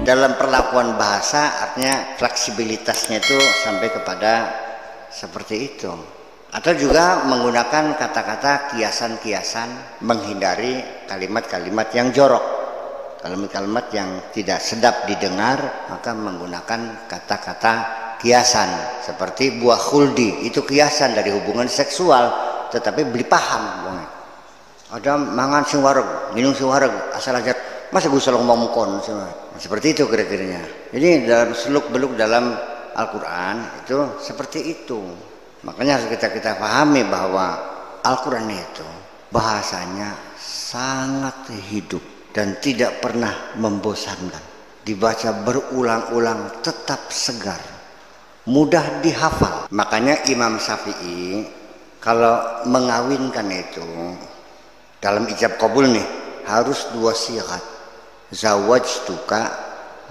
Dalam perlakuan bahasa artinya fleksibilitasnya itu sampai kepada seperti itu. Atau juga menggunakan kata-kata kiasan-kiasan menghindari kalimat-kalimat yang jorok, kalimat-kalimat yang tidak sedap didengar, maka menggunakan kata-kata kiasan seperti buah khuldi, itu kiasan dari hubungan seksual, tetapi beli paham. Ada mangan sing wareg, minum sing wareg, asal aja masa gue selalu ngomong kon seperti itu kira-kiranya. Jadi dalam seluk-beluk dalam Al-Quran itu seperti itu. Makanya harus kita pahami bahwa Al-Quran itu bahasanya sangat hidup dan tidak pernah membosankan. Dibaca berulang-ulang tetap segar, mudah dihafal. Makanya Imam Syafi'i kalau mengawinkan itu dalam ijab qabul nih harus 2 syigat, zawajtuka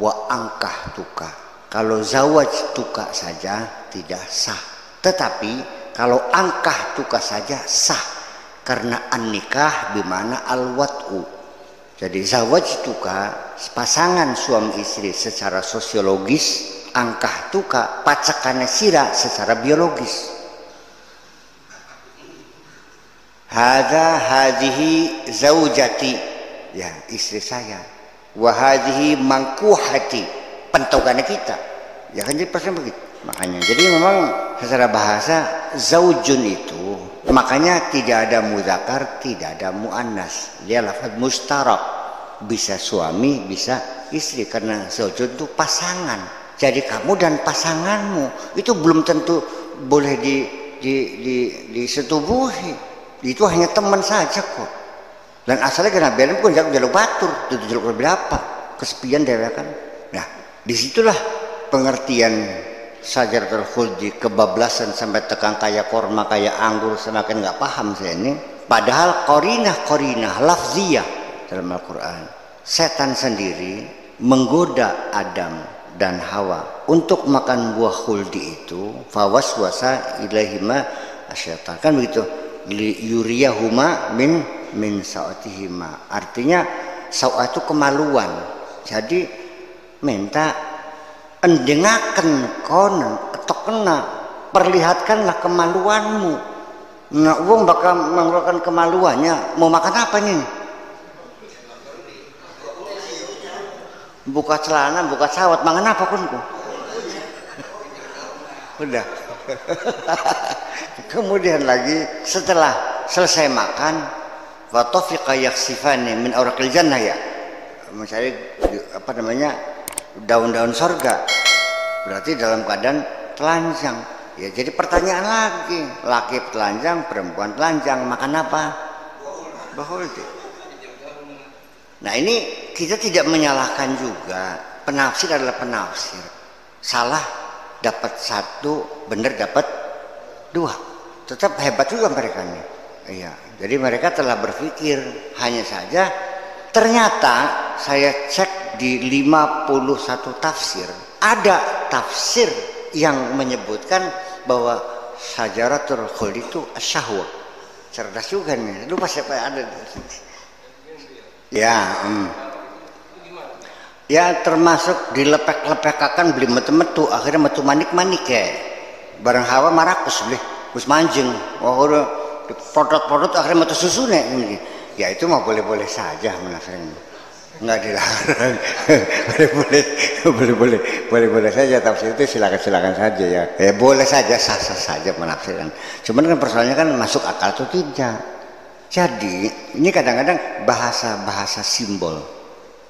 wa ankahtuka. Kalau zawajtuka saja tidak sah. Tetapi kalau ankahtuka saja sah, karena an-nikah bimana al-wat'u. Jadi zawajtuka pasangan suami istri secara sosiologis, ankahtuka pacakannya sira secara biologis. Hadhihi zaujati, ya istri saya. Wa hadhihi mangkuhati, pentogannya kita. Ya kan jadi persen begitu. Makanya jadi memang secara bahasa zaujun itu makanya tidak ada muzakkar, tidak ada muannas. Dia lafaz mustarak, bisa suami, bisa istri, karena zaujun itu pasangan. Jadi kamu dan pasanganmu itu belum tentu boleh disetubuhi. Itu hanya teman saja kok. Dan asalnya kena belen pun jaluk batur, itu jaluk berapa? Kesepian dewe kan. Nah, disitulah pengertian Syajaratul Khuldi, kebablasan sampai tekan kayak korma, kayak anggur, semakin nggak paham saya ini. Padahal korinah lafziyah dalam Al-Quran. Setan sendiri menggoda Adam dan Hawa untuk makan buah khuldi itu. Fawaswasa ilaihima asyaitan, kan begitu. Yuriyahuma min sa'atihima, artinya sa'at itu kemaluan. Jadi minta endengaken konon atau kena, perlihatkanlah kemaluanmu. Nah, wong bakal mengeluarkan kemaluannya, mau makan apa nih? Buka celana, buka sawat, mangan apa pun kok. Udah. Kemudian lagi setelah selesai makan, wa tafiqa yaksifani min awraqil jannah, ya. Mencari apa namanya? Daun-daun sorga, berarti dalam keadaan telanjang. Ya, jadi pertanyaan lagi, laki telanjang, perempuan telanjang, makan apa? Bahuldi. Nah, ini kita tidak menyalahkan juga. Penafsir adalah penafsir. Salah dapat 1, benar dapat 2. Tetap hebat juga mereka nih. Iya, jadi mereka telah berpikir. Hanya saja ternyata saya cek di 51 tafsir, ada tafsir yang menyebutkan bahwa Syajaratul Khuldi itu asyahwah. Cerdas juga nih, lupa siapa yang ada di sini. Ya termasuk dilepek-lepekakan beli metu-metu, akhirnya metu manik-manik ya. Barang Hawa marakus beli, terus manjing, udah produk-produk akhirnya metu susu nih. Ya itu mah boleh-boleh saja menafsirkan. Enggak dilarang. boleh saja tafsir itu, silakan saja ya. Boleh saja, sah-sah saja menafsirkan. Cuman kan persoalannya kan masuk akal atau tidak. Jadi ini kadang-kadang bahasa simbol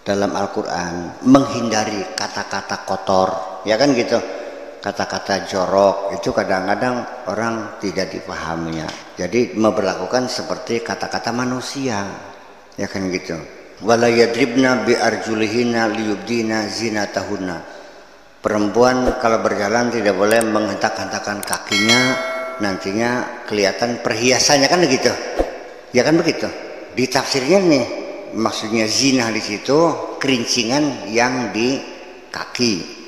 dalam Al-Quran menghindari kata-kata kotor, ya kan gitu. Kata-kata jorok itu kadang-kadang orang tidak dipahaminya. Jadi memperlakukan seperti kata-kata manusia, ya kan gitu. Wala yadribna bi arjulihina liyubdina zinatahunna. Perempuan kalau berjalan tidak boleh menghentak-hentakan kakinya, nantinya kelihatan perhiasannya, kan begitu. Ya kan begitu. Di tafsirnya nih, maksudnya zina di situ kerincingan yang di kaki.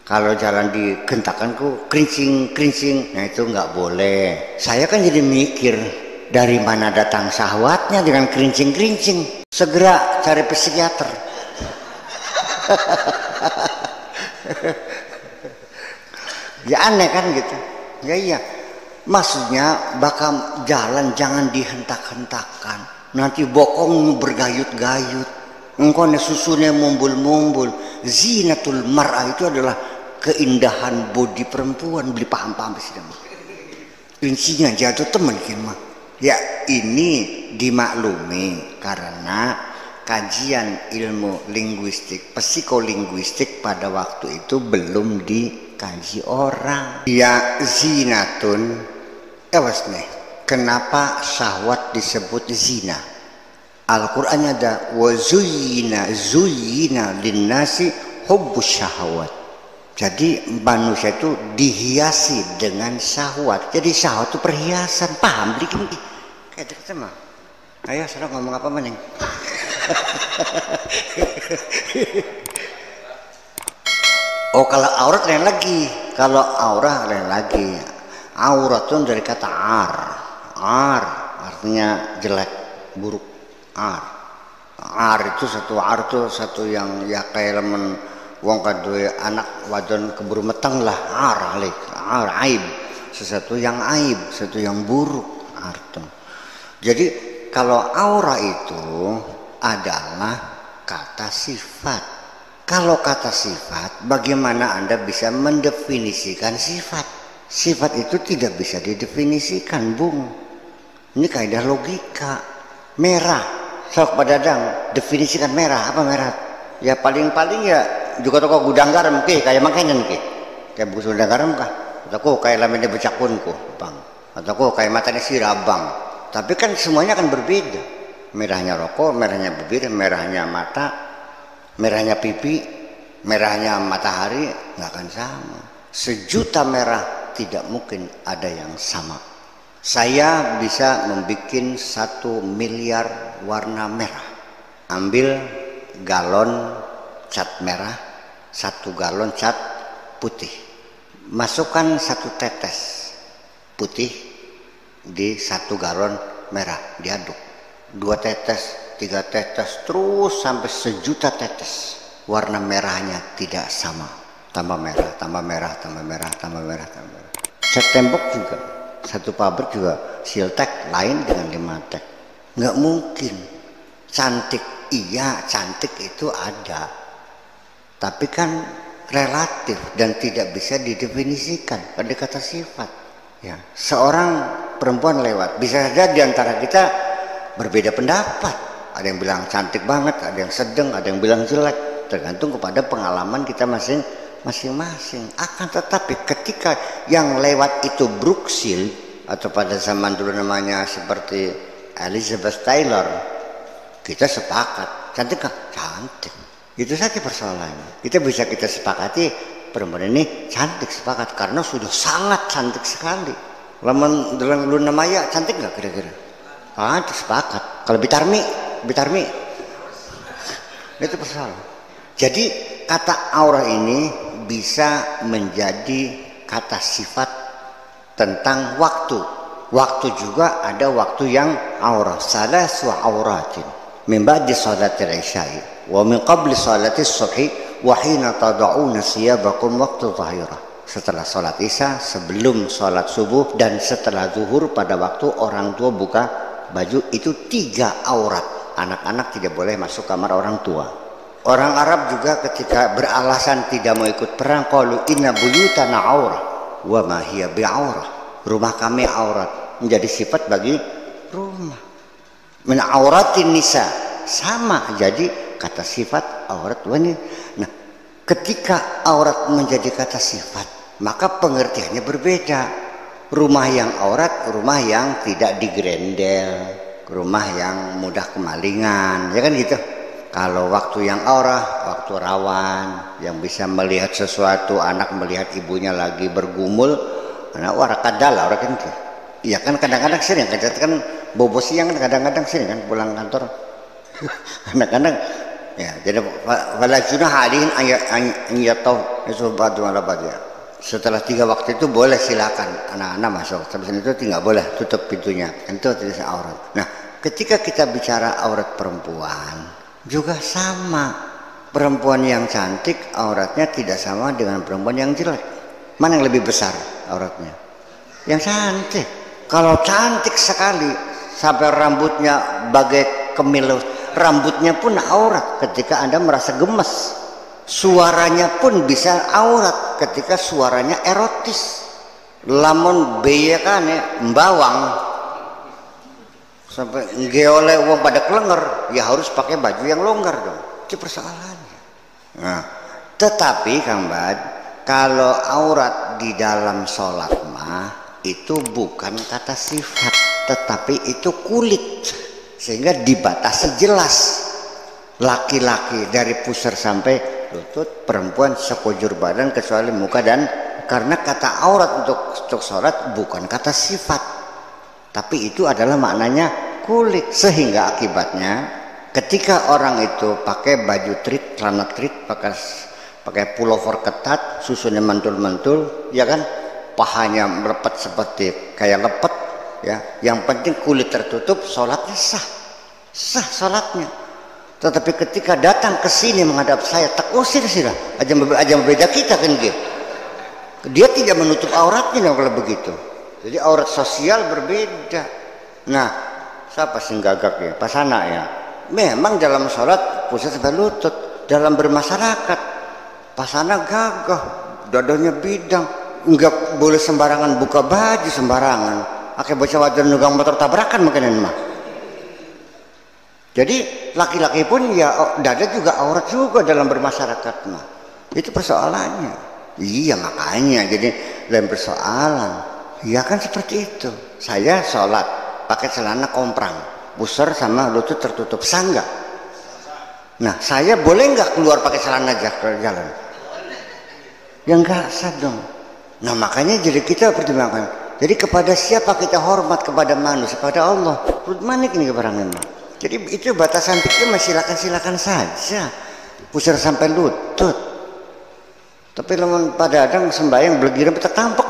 Kalau jalan di gentakanku kerincing, nah itu nggak boleh. Saya kan jadi mikir, dari mana datang syahwatnya dengan kerincing? Segera cari psikiater. Ya aneh kan gitu. Ya iya. Maksudnya bakal jalan jangan dihentak-hentakan. Nanti bokong bergayut-gayut. Engkau susunya mumbul-mumbul. Zinatul mar'ah itu adalah keindahan bodi perempuan. Beli paham-paham sih. Insinya jatuh teman mah. Ya ini dimaklumi karena kajian ilmu linguistik, psikolinguistik pada waktu itu belum dikaji orang. Ya zinatun, awas nih, kenapa syahwat disebut zina? Al-Qur'annya ada wa zuyyina linnasi hubbus syahwat. Jadi manusia itu dihiasi dengan syahwat. Jadi syahwat itu perhiasan, paham? Kayak deket sama. Ayo, sekarang ngomong apa mending? Oh, kalau aurat lain lagi. Kalau aurah lain lagi. Aurat itu dari kata ar. Ar artinya jelek, buruk. Ar. Ar itu satu yang ya kayak lemen wong kadue anak wadon keburu meteng lah. Ar aib. Sesuatu yang aib, sesuatu yang buruk arti. Jadi kalau aura itu adalah kata sifat. Kalau kata sifat, bagaimana Anda bisa mendefinisikan sifat? Sifat itu tidak bisa didefinisikan, Bung. Ini kaidah logika. Merah, sok padadang, definisikan merah, apa merah? Ya paling-paling ya juga toko gudang garam kayak makanan kayak buku gudang garam kah? Atau kayak lamene becakunku, Bang. Atau kayak matanya sirabang. Tapi kan semuanya akan berbeda. Merahnya rokok, merahnya bibir, merahnya mata, merahnya pipi, merahnya matahari, nggak akan sama. Sejuta merah tidak mungkin ada yang sama. Saya bisa membuat 1 miliar warna merah. Ambil galon cat merah, 1 galon cat putih. Masukkan 1 tetes putih di 1 galon merah, diaduk. 2 tetes, 3 tetes, terus sampai 1.000.000 tetes. Warna merahnya tidak sama. Tambah merah, tambah merah, tambah merah, tambah merah, tambah merah. Cat tembok juga, 1 pabrik juga Siltek lain dengan Limatek. Nggak mungkin. Cantik, iya cantik itu ada. Tapi kan relatif dan tidak bisa didefinisikan pada kata sifat. Ya, seorang perempuan lewat, bisa saja diantara kita berbeda pendapat. Ada yang bilang cantik banget, ada yang sedang, ada yang bilang jelek. Tergantung kepada pengalaman kita masing-masing. Akan tetapi ketika yang lewat itu Brookshield atau pada zaman dulu namanya seperti Elizabeth Taylor, kita sepakat. Cantik kan? Cantik. Itu saja persoalannya. Kita sepakati perempuan ini cantik, sepakat karena sudah sangat cantik sekali. Laman dalam Luna Maya cantik nggak kira-kira? Cantik, sepakat. Kalau Bitarmi itu persoalan. Jadi kata aura ini bisa menjadi kata sifat tentang waktu. Waktu juga ada waktu yang aura. Salasu auratin min ba'di salatil isya'i wa min qabli salatis subhi wa hina tada'una siyabakum waqtu dhahirah. Setelah salat isya, sebelum salat subuh, dan setelah zuhur pada waktu orang tua buka baju. Itu 3 aurat. Anak-anak tidak boleh masuk kamar orang tua. Orang Arab juga ketika beralasan tidak mau ikut perang, qalu inna buyutana aurah wa ma hiya bi'aurah. Rumah kami aurat. Menjadi sifat bagi rumah. Min auratin nisa, sama jadi kata sifat aurat wanita. Nah, ketika aurat menjadi kata sifat, maka pengertiannya berbeda. Rumah yang aurat, rumah yang tidak digrendel, rumah yang mudah kemalingan, ya kan gitu. Kalau waktu yang aurah, waktu rawan, yang bisa melihat sesuatu, anak melihat ibunya lagi bergumul, anak warakadala orang kan gitu. Iya kan kadang-kadang sering kan bobo siang kan kadang-kadang sering kan pulang kantor. Anak-anak ya jadi wala junah alihin anyatau isubatu ala badya. Setelah 3 waktu itu boleh silakan anak-anak masuk. Habis itu tidak boleh tutup pintunya. Itu tidak aurat. Nah, ketika kita bicara aurat perempuan juga sama. Perempuan yang cantik auratnya tidak sama dengan perempuan yang jelek. Mana yang lebih besar auratnya? Yang cantik. Kalau cantik sekali sampai rambutnya bagai kemil, rambutnya pun aurat ketika Anda merasa gemes. Suaranya pun bisa aurat ketika suaranya erotis. Lamun beye kan ya mbawang sampai oleh uang pada kelenger, ya harus pakai baju yang longgar dong. Itu persoalannya. Nah, tetapi Kang Bad, kalau aurat di dalam sholat mah itu bukan kata sifat, tetapi itu kulit, sehingga dibatasi jelas. Laki-laki dari pusar sampai lutut, perempuan sekujur badan kecuali muka, dan karena kata aurat untuk sholat bukan kata sifat, tapi itu adalah maknanya kulit, sehingga akibatnya ketika orang itu pakai baju trit, celana trit, pakai pullover ketat, susunnya mantul-mantul, ya kan, pahanya melepet seperti kayak lepet, ya. Yang penting kulit tertutup, sholatnya sah sholatnya. Tetapi ketika datang ke sini menghadap saya, tak usir sila, aja beda kita kan gitu. Dia tidak menutup auratnya kalau begitu. Jadi aurat sosial berbeda. Nah, siapa sih gagak ya? Pasana ya. Memang dalam sholat pusat sampai lutut. Dalam bermasyarakat, pasana gagah, dadanya bidang, nggak boleh sembarangan buka baju sembarangan. Akhirnya bocah wajar nugang motor tabrakan mungkin mah. Jadi laki-laki pun ya dada juga aurat juga dalam bermasyarakat mah. Itu persoalannya. Iya makanya jadi lain persoalan. Ya kan seperti itu. Saya sholat pakai celana komprang, pusar sama lutut tertutup, sah nggak? Nah saya boleh nggak keluar pakai celana aja ke jalan? Ya nggak sah dong. Nah makanya jadi kita pertimbangkan. Jadi kepada siapa kita hormat? Kepada manusia, kepada Allah. Manik ini kebarangnya mah. Jadi itu batasan fikih mah silakan saja. Pusar sampai lutut. Tapi lamun pada adang sembahyang belegiran petak tampok.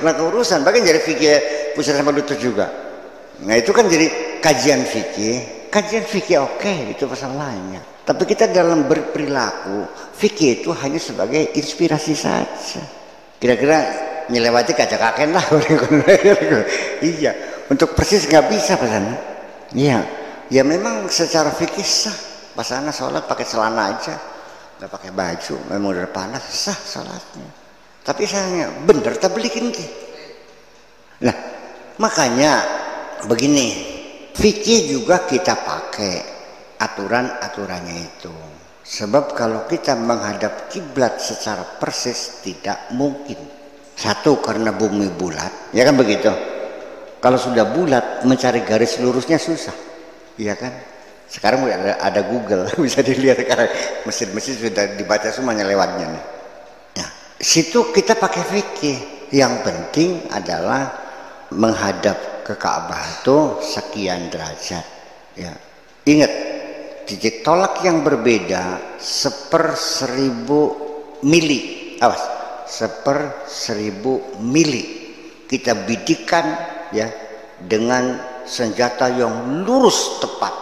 Nah urusan bagian jadi fikih pusar sampai lutut juga. Nah itu kan jadi kajian fikih. Kajian fikih oke, itu masalahnya. Tapi kita dalam berperilaku fikih itu hanya sebagai inspirasi saja. Kira-kira nyelewati kaca kaken lah. Iya, untuk persis nggak bisa pesan. Iya, ya memang secara fikih sah. Pasana sholat pakai celana aja, nggak pakai baju, memang udah panas, sah sholatnya. Tapi sayangnya bener tak belikin ki. Nah, makanya begini, fikih juga kita pakai aturan-aturannya itu. Sebab kalau kita menghadap kiblat secara persis tidak mungkin. Satu, karena bumi bulat, ya kan begitu. Kalau sudah bulat mencari garis lurusnya susah, iya kan? Sekarang ada Google, bisa dilihat sekarang mesin-mesin sudah dibaca semuanya lewatnya nih. Nah, situ kita pakai fikih. Yang penting adalah menghadap ke Ka'bah itu sekian derajat. Ya, ingat titik tolak yang berbeda 1/1000 mili, awas 1/1000 mili kita bidikan. Ya, dengan senjata yang lurus tepat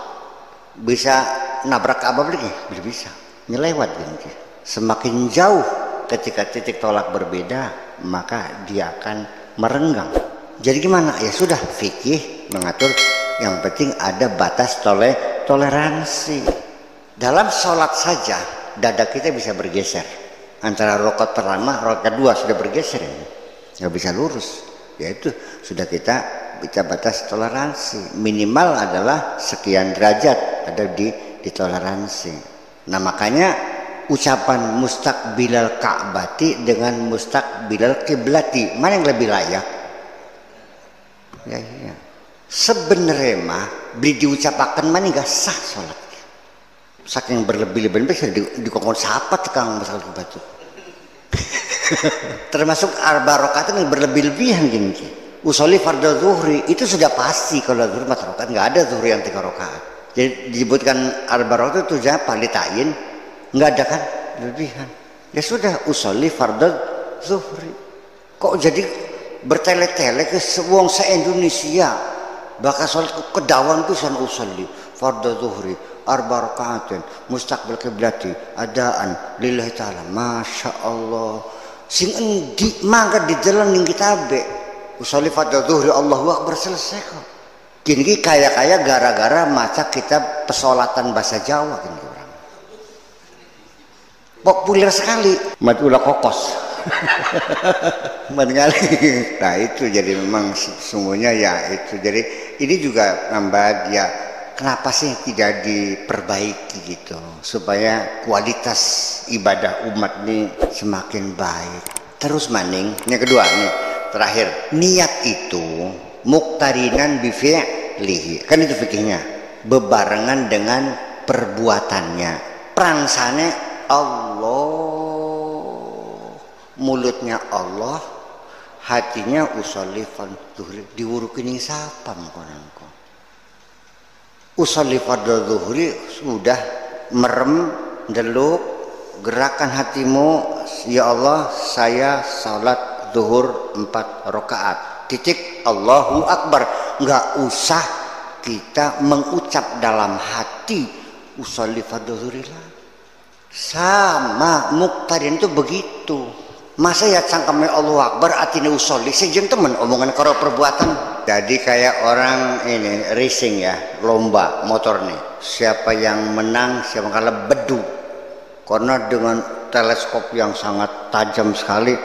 bisa nabrak Ka'bah lagi, bisa nyelewat gitu. Semakin jauh ketika titik tolak berbeda, maka dia akan merenggang. Jadi gimana? Ya sudah, fikih mengatur yang penting ada batas toleransi. Dalam sholat saja dada kita bisa bergeser antara rakaat pertama, rakaat kedua sudah bergeser ya, nggak bisa lurus. Ya itu sudah kita batas toleransi, minimal adalah sekian derajat ada di toleransi. Nah makanya ucapan mustaqbilal ka'bati dengan mustaqbilal kiblati, mana yang lebih layak? Ya iya. Sebenarnya mah beli diucapakan mana nggak sah sholat. Saking berlebih-lebihan bisa dikongkon siapa tukang masalah batu. Termasuk arba rakaat yang berlebih-lebihan gini. Usolli fardhu zuhri itu sudah pasti kalau zuhur 4 rakaat, nggak ada zuhur yang 3 rakaat. Jadi disebutkan arba rakaat itu siapa litain, nggak ada kan lebihan. Ya sudah usolli fardhu zuhri. Kok jadi bertele-tele ke wong se Indonesia bakal sholat kedawan pisan usolli fardhu zuhri. arba rakaatin mustaqbil qiblati adaan lillahi taala. Masya Allah, sing endi mangkat di jalan ning kitabe usolli fardhu zuhri Allahu akbar, selesai kok. Gini kaya-kaya gara-gara maca kitab pesolatan bahasa Jawa gini orang. Populer sekali, matula kokos. Nah itu jadi memang sesungguhnya ya itu. Jadi ini juga nambah ya, kenapa sih tidak diperbaiki gitu supaya kualitas ibadah umat ini semakin baik. Terus maning yang kedua nih terakhir, niat itu muqtarinan bi fi'lihi, kan itu fikihnya, bebarengan dengan perbuatannya. Prangsane Allah, mulutnya Allah, hatinya usolli fardhu, diwurukin yang sapa mengkonanku. Usolli fardhu zuhri sudah merem, deluk, gerakan hatimu, ya Allah saya salat zuhur 4 rakaat. Titik, Allahu akbar. Enggak usah kita mengucap dalam hati usolli fardhu zuhri lah. Sama muqtarin itu begitu. Masa ya cangkeme Allahu akbar atine usolli sejen temen omongan karo perbuatan. Jadi kayak orang ini racing ya, lomba motor nih. Siapa yang menang, siapa yang kalah bedu. Karena dengan teleskop yang sangat tajam sekali,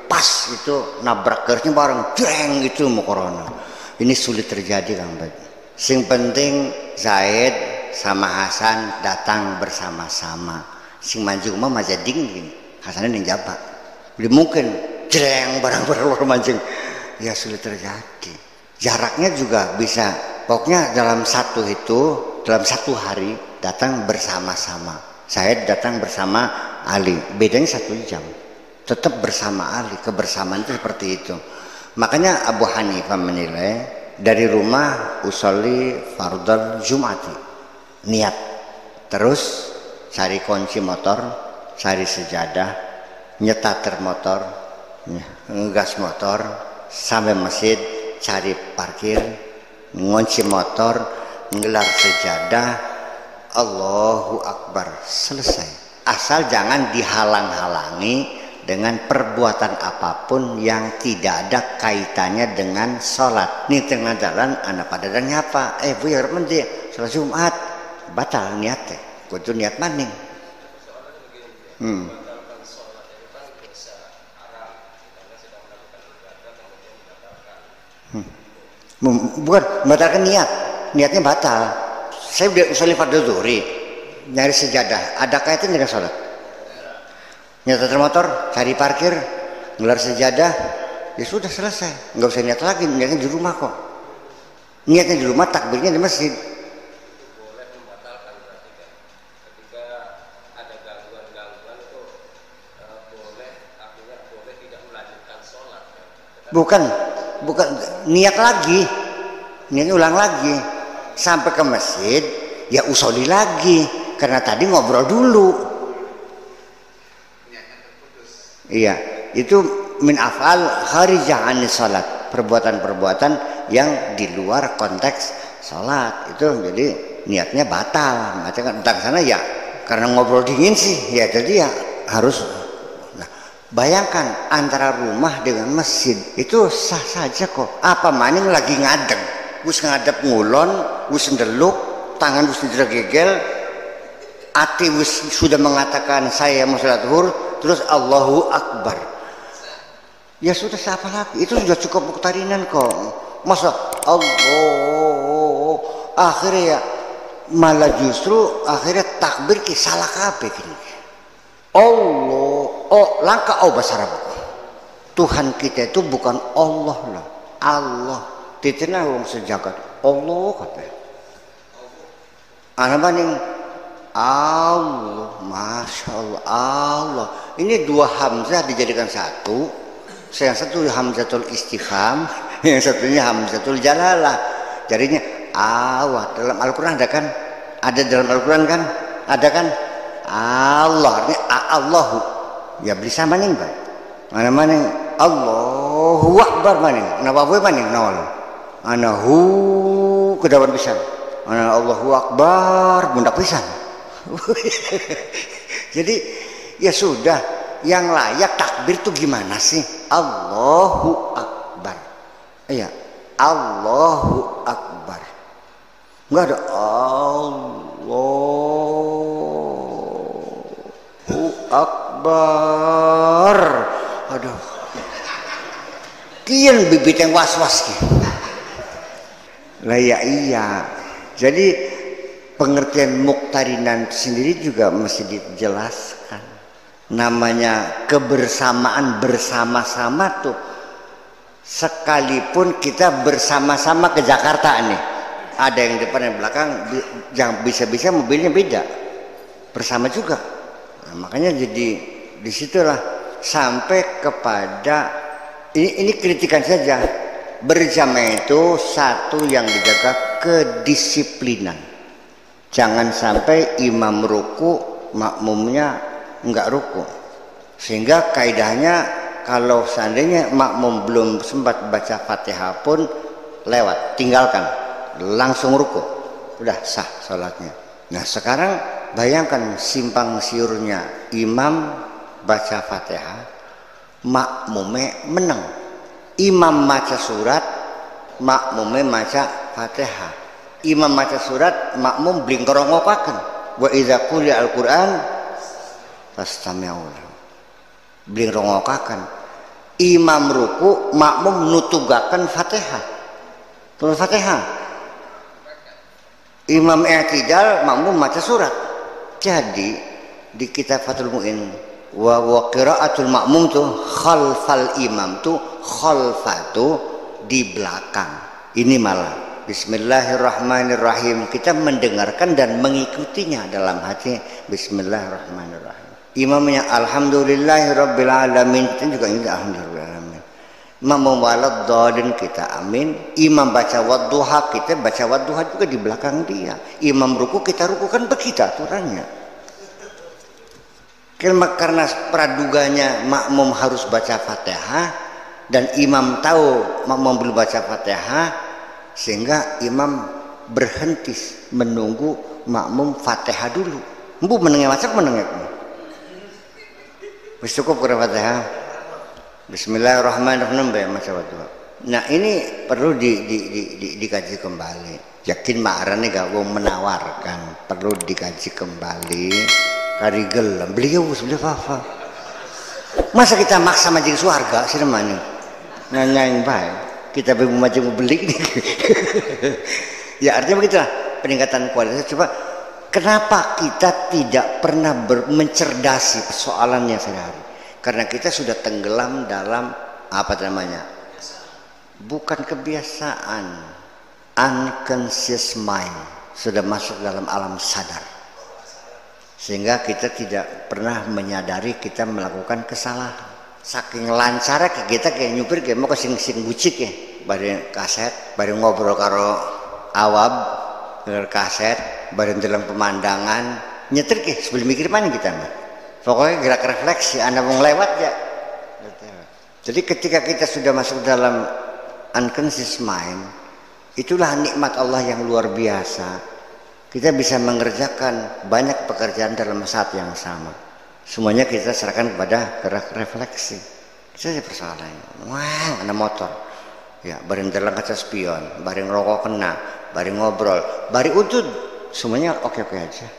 pas itu nabrak garisnya bareng, jreng itu mau corona. Ini sulit terjadi Kang Bed. Sing penting Zaid sama Hasan datang bersama-sama. Sing mancing mah maja dingin, Hasannya ning jaba. Jadi mungkin jreng barang-barang luar mancing. Ya sulit terjadi. Jaraknya juga bisa. Pokoknya dalam satu hari datang bersama-sama. Saya datang bersama Ali, bedanya 1 jam. Tetap bersama Ali, kebersamaan itu seperti itu. Makanya Abu Hanifah menilai dari rumah usolli fardal jum'ati, niat, terus cari kunci motor, cari sejadah, nyetater motor, ngegas motor, sampai masjid, cari parkir, ngunci motor, ngelar sejadah, Allahu akbar, selesai. Asal jangan dihalang-halangi dengan perbuatan apapun yang tidak ada kaitannya dengan sholat. Nih tengah jalan anak pada dan nyapa, bu ya mending sholat Jumat batal niatnya, kudu niat maning. Bukan membatalkan niat, niatnya batal. Saya udah usolli fardhu zuhri, nyari sejadah, ada kaitannya dengan sholat. Nyetir motor, cari parkir, ngelar sejadah, ya sudah selesai. Nggak usah niat lagi, niatnya di rumah kok. Niatnya di rumah, takbirnya di masjid. Boleh membatalkan berarti kan? Ketika ada gangguan-gangguan itu boleh, artinya boleh tidak melanjutkan sholat kan? Bukan niat lagi, niatnya ulang lagi sampai ke masjid, ya usolli lagi karena tadi ngobrol dulu. Iya, itu min af'al kharijah anis salat, perbuatan-perbuatan yang di luar konteks salat itu, jadi niatnya batal. Macam tentang sana ya karena ngobrol dingin sih, ya jadi ya harus. Nah, bayangkan antara rumah dengan masjid itu sah saja kok. Apa maning lagi ngadeg, wis ngadep ngulon, wis ndeluk, tangan wis digegel, ati wis sudah mengatakan saya mau salat zuhur, terus Allahu akbar. Ya sudah, siapa lagi? Itu sudah cukup muqtarinan kok. Masa Allah akhirnya ya malah justru akhirnya takbir ki salah kabeh gini. Allah, langkah bahasa Arab. Tuhan kita itu bukan Allah lah. Allah. Titina wong sejagat. Allah kata. Ana maning Allah, masya Allah, Allah. Ini 2 hamzah dijadikan satu. Yang satu hamzatul istifham, yang satunya hamzatul jalalah. Jadinya Allah. Dalam Al-Quran ada kan? Ada dalam Al-Quran kan? Ada kan? Allah. Ini Allahu. Ya bisa maning pak. Mana maning Allahu akbar maning. Kenapa boleh maning nol? Anahu kedawan bisa. Allahu Akbar bunda pisan. Jadi ya sudah, yang layak takbir tuh gimana sih? Allahu Akbar. Iya, Allahu Akbar. Enggak ada Allahu Akbar. Aduh. Kian bibit yang was-was ki. Lah ya iya. Jadi pengertian muqtarinan sendiri juga mesti dijelaskan. Namanya kebersamaan bersama-sama tuh, sekalipun kita bersama-sama ke Jakarta nih, ada yang depan yang belakang, yang bisa-bisa mobilnya beda, bersama juga. Nah, makanya jadi disitulah sampai kepada ini kritikan saja. Berjamaah itu satu yang dijaga kedisiplinan. Jangan sampai imam ruku, makmumnya enggak ruku. Sehingga kaidahnya kalau seandainya makmum belum sempat baca Fatihah pun lewat, tinggalkan, langsung ruku. Udah sah salatnya. Nah, sekarang bayangkan simpang siurnya imam baca Fatihah, makmumnya menang. Imam maca surat, makmumnya maca Fatihah. Imam maca surat, makmum blingkorongokaken. Wa idza quri'a al-Qur'an fastami'u lahu. Blingkorongokaken. Imam ruku, makmum nutugaken Fatihah. Tulis Fatihah. Imam i'tidal, makmum maca surat. Jadi di kitab Fathul Mu'in wa qiraatul makmum tuh khalfal imam tuh, khalfatu di belakang. Ini malah Bismillahirrahmanirrahim, kita mendengarkan dan mengikutinya dalam hati. Bismillahirrahmanirrahim. Imamnya alhamdulillahirabbil alamin, itu juga ini alhamdulillahirabbil. Imam walad dhalin, kita amin. Imam baca wadduha, kita baca wadduha juga di belakang dia. Imam ruku, kita ruku, kan begitu aturannya. Karena praduganya makmum harus baca Fatihah dan imam tahu makmum belum baca Fatihah, sehingga imam berhenti menunggu makmum Fatihah dulu. Mbu menengah masak menengah. Wis cukup kurang Fatihah. Bismillahirrahmanirrahim baca Fatihah. Nah, ini perlu dikaji kembali. Yakin marane gak wong menawarkan, perlu dikaji kembali. Karigel beliau sebelah apa? Masa kita maksa majing suarga sih namanya? Nanyain baik. Kita belum majing beli nih. Ya artinya begitu lah peningkatan kualitas. Coba kenapa kita tidak pernah mencerdasi persoalannya sehari-hari? Karena kita sudah tenggelam dalam apa namanya? Bukan kebiasaan, unconscious mind, sudah masuk dalam alam sadar. Sehingga kita tidak pernah menyadari kita melakukan kesalahan. Saking lancarnya kita kayak nyupir kayak mau kesing-sing bucik ya, bareng kaset, bareng ngobrol karo awab, denger kaset, bareng dalam pemandangan, nyetir kayak sebelum mikir mana kita mah. Pokoknya gerak refleksi, anda mau lewat ya. Jadi ketika kita sudah masuk dalam unconscious mind, itulah nikmat Allah yang luar biasa. Kita bisa mengerjakan banyak pekerjaan dalam saat yang sama. Semuanya kita serahkan kepada gerak refleksi. Itu saja persoalannya. Wah, ada motor. Ya, bareng dalam kaca spion, bareng rokok kena, bareng ngobrol, bareng udut. Semuanya oke-oke aja.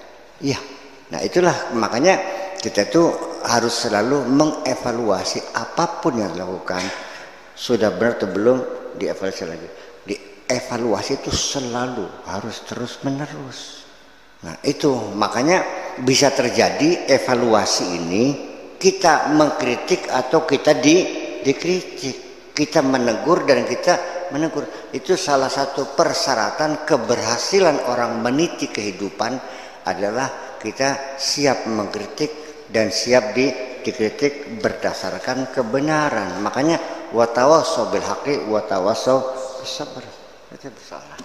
Iya. Nah, itulah makanya kita tuh harus selalu mengevaluasi apapun yang dilakukan. Sudah benar atau belum, dievaluasi lagi. Evaluasi itu selalu harus terus menerus. Nah itu makanya bisa terjadi evaluasi ini, kita mengkritik atau kita dikritik, kita menegur dan kita menegur. Itu salah satu persyaratan keberhasilan orang meniti kehidupan adalah kita siap mengkritik dan siap dikritik berdasarkan kebenaran. Makanya watawasau bil haqqi watawasau bis sabr. Itu salah.